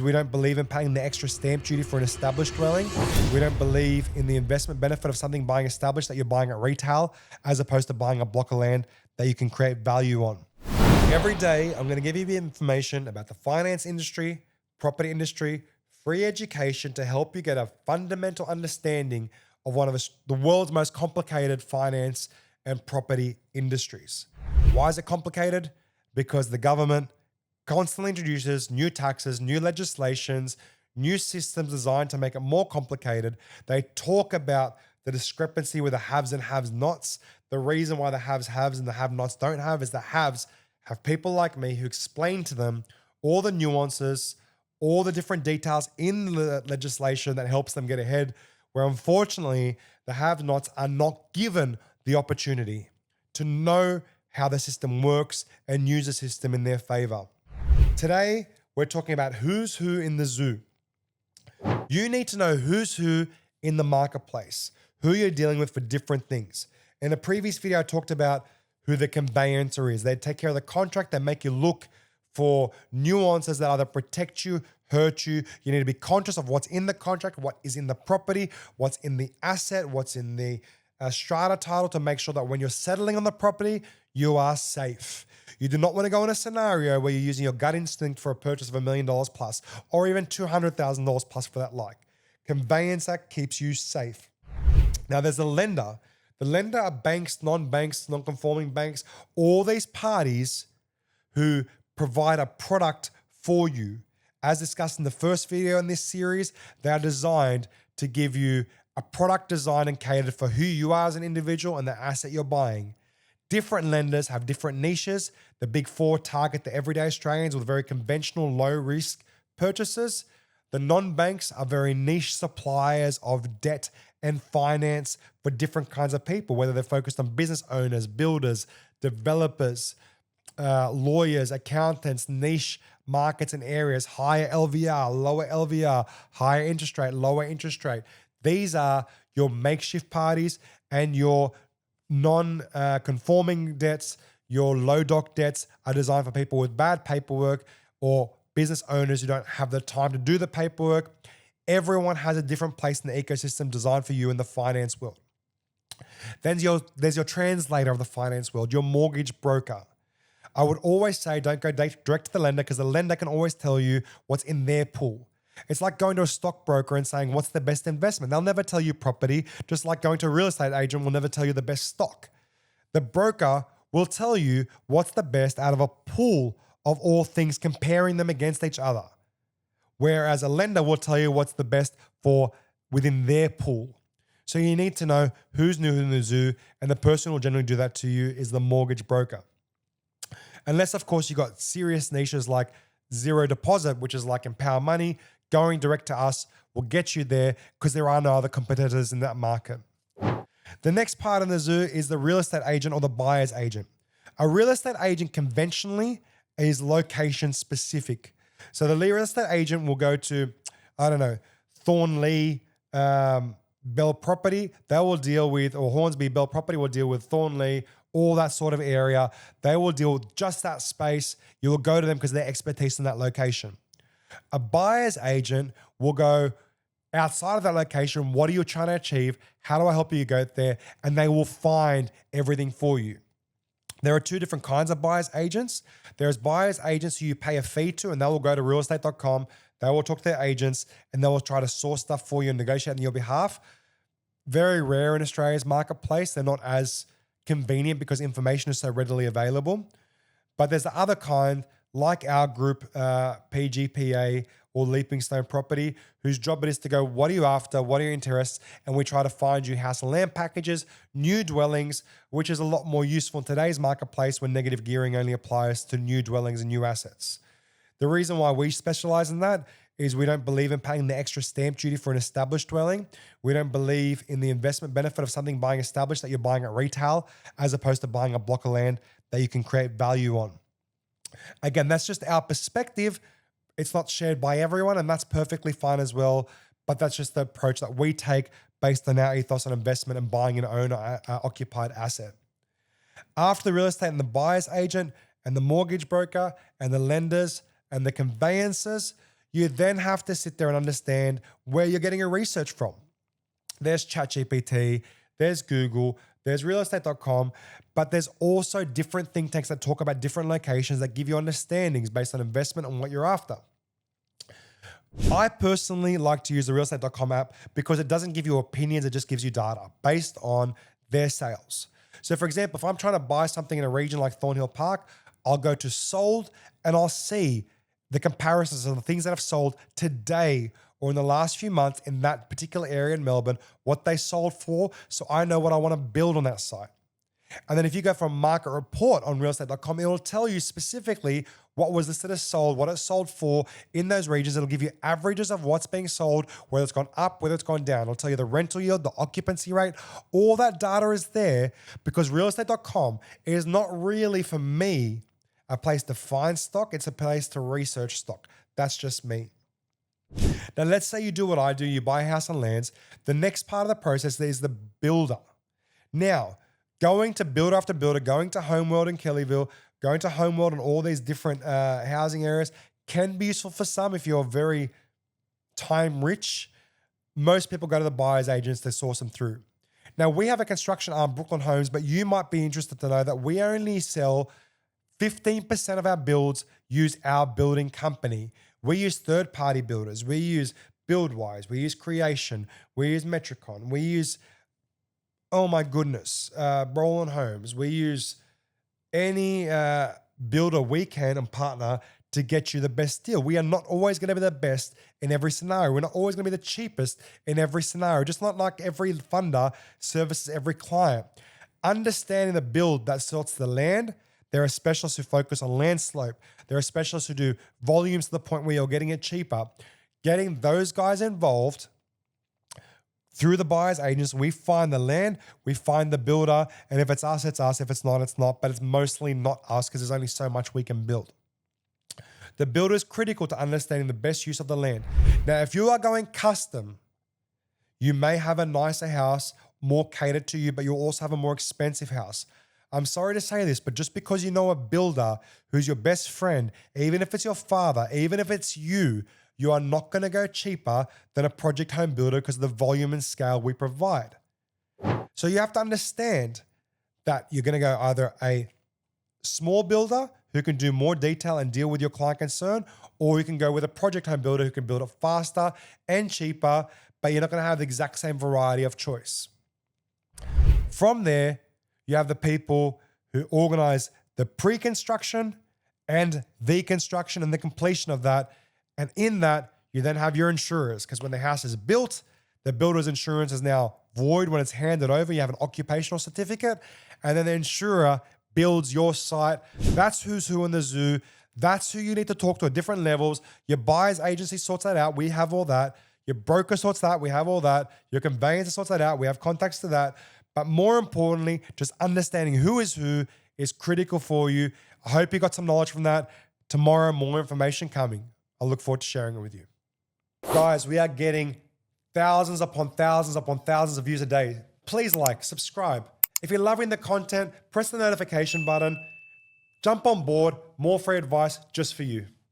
We don't believe in paying the extra stamp duty for an established dwelling. We don't believe in the investment benefit of something buying established that you're buying at retail, as opposed to buying a block of land that you can create value on. Every day, I'm going to give you the information about the finance industry, property industry, free education to help you get a fundamental understanding of one of the world's most complicated finance and property industries. Why is it complicated? Because the government constantly introduces new taxes, new legislations, new systems designed to make it more complicated. They talk about the discrepancy with the haves and have-nots. The reason why the haves and the have-nots don't have is the haves have people like me who explain to them all the nuances, all the different details in the legislation that helps them get ahead, where unfortunately the have-nots are not given the opportunity to know how the system works and use the system in their favor. Today, we're talking about who's who in the zoo. You need to know who's who in the marketplace, who you're dealing with for different things. In a previous video, I talked about who the conveyancer is. They take care of the contract. They make you look for nuances that either protect you, hurt you. You need to be conscious of what's in the contract, what is in the property, what's in the asset, what's in the strata title, to make sure that when you're settling on the property, you are safe. You do not want to go in a scenario where you're using your gut instinct for a purchase of $1 million plus, or even $200,000 plus for that like. Conveyancer keeps you safe. Now there's a lender. The lender are banks, non-conforming banks, all these parties who provide a product for you. As discussed in the first video in this series, they are designed to give you a product designed and catered for who you are as an individual and the asset you're buying. Different lenders have different niches. The big four target the everyday Australians with very conventional low-risk purchases. The non-banks are very niche suppliers of debt and finance for different kinds of people, whether they're focused on business owners, builders, developers, lawyers, accountants, niche markets and areas, higher LVR, lower LVR, higher interest rate, lower interest rate. These are your makeshift parties, and your non-conforming debts, your low doc debts are designed for people with bad paperwork or business owners who don't have the time to do the paperwork. Everyone has a different place in the ecosystem designed for you in the finance world. Then there's your translator of the finance world, your mortgage broker. I would always say don't go direct to the lender, because the lender can always tell you what's in their pool. It's like going to a stockbroker and saying, what's the best investment? They'll never tell you property, just like going to a real estate agent will never tell you the best stock. The broker will tell you what's the best out of a pool of all things, comparing them against each other. Whereas a lender will tell you what's the best for within their pool. So you need to know who's new in the zoo, and the person who will generally do that to you is the mortgage broker. Unless, of course, you got serious niches like zero deposit, which is like Empower Money. Going direct to us will get you there because there are no other competitors in that market. The next part of the zoo is the real estate agent or the buyer's agent. A real estate agent conventionally is location specific. So the real estate agent will go to, Thornley, Bell Property. They will deal with, or Hornsby Bell Property will deal with Thornley, all that sort of area. They will deal with just that space. You will go to them because they're expertise in that location. A buyer's agent will go outside of that location. What are you trying to achieve? How do I help you go there? And they will find everything for you. There are two different kinds of buyer's agents. There's buyer's agents who you pay a fee to, and they will go to realestate.com. They will talk to their agents, and they will try to source stuff for you and negotiate on your behalf. Very rare in Australia's marketplace. They're not as convenient because information is so readily available. But there's the other kind, like our group, PGPA or Leaping Stone Property, whose job it is to go, what are you after? What are your interests? And we try to find you house and land packages, new dwellings, which is a lot more useful in today's marketplace when negative gearing only applies to new dwellings and new assets. The reason why we specialize in that is we don't believe in paying the extra stamp duty for an established dwelling. We don't believe in the investment benefit of something buying established that you're buying at retail, as opposed to buying a block of land that you can create value on. Again, that's just our perspective. It's not shared by everyone, and that's perfectly fine as well. But that's just the approach that we take based on our ethos on investment and buying an owner-occupied asset. After the real estate and the buyer's agent and the mortgage broker and the lenders and the conveyancers, You then have to sit there and understand where you're getting your research from. There's ChatGPT, there's Google, there's realestate.com, but there's also different think tanks that talk about different locations that give you understandings based on investment and what you're after. I personally like to use the realestate.com app because it doesn't give you opinions, it just gives you data based on their sales. So for example, if I'm trying to buy something in a region like Thornhill Park, I'll go to sold and I'll see the comparisons of the things that have sold today or in the last few months in that particular area in Melbourne, what they sold for, so I know what I want to build on that site. And then if you go for a market report on realestate.com, it will tell you specifically what was listed as sold, what it sold for in those regions. It'll give you averages of what's being sold, whether it's gone up, whether it's gone down. It'll tell you the rental yield, the occupancy rate. All that data is there because realestate.com is not really, for me, a place to find stock. It's a place to research stock. That's just me. Now, let's say you do what I do. You buy a house and lands. The next part of the process is the builder. Now, going to builder after builder, going to Homeworld in Kellyville, going to Homeworld in all these different housing areas can be useful for some if you're very time rich. Most people go to the buyer's agents to source them through. Now, we have a construction arm, Brooklyn Homes, but you might be interested to know that we only sell 15% of our builds use our building company. We use third-party builders. We use BuildWise. We use Creation. We use Metricon. We use, oh my goodness, Roland Homes. We use any builder we can and partner to get you the best deal. We are not always going to be the best in every scenario. We're not always going to be the cheapest in every scenario. Just not like every funder services every client. Understanding the build that sorts the land. There are specialists who focus on land slope. There are specialists who do volumes to the point where you're getting it cheaper. Getting those guys involved through the buyer's agents, we find the land, we find the builder, and if it's us, it's us. If it's not, it's not. But it's mostly not us because there's only so much we can build. The builder is critical to understanding the best use of the land. Now, if you are going custom, you may have a nicer house, more catered to you, but you'll also have a more expensive house. I'm sorry to say this, but just because you know a builder who's your best friend, even if it's your father, even if it's you, you are not going to go cheaper than a project home builder because of the volume and scale we provide. So you have to understand that you're going to go either a small builder who can do more detail and deal with your client concern, or you can go with a project home builder who can build it faster and cheaper, but you're not going to have the exact same variety of choice. From there, you have the people who organize the pre-construction and the construction and the completion of that. And in that, you then have your insurers, because when the house is built, the builder's insurance is now void when it's handed over. You have an occupational certificate, and then the insurer builds your site. That's who's who in the zoo. That's who you need to talk to at different levels. Your buyer's agency sorts that out. We have all that. Your broker sorts that. We have all that. Your conveyancer sorts that out. We have contacts to that. But more importantly, just understanding who is critical for you. I hope you got some knowledge from that. Tomorrow, more information coming. I look forward to sharing it with you. Guys, we are getting thousands upon thousands upon thousands of views a day. Please like, subscribe. If you're loving the content, press the notification button. Jump on board. More free advice just for you.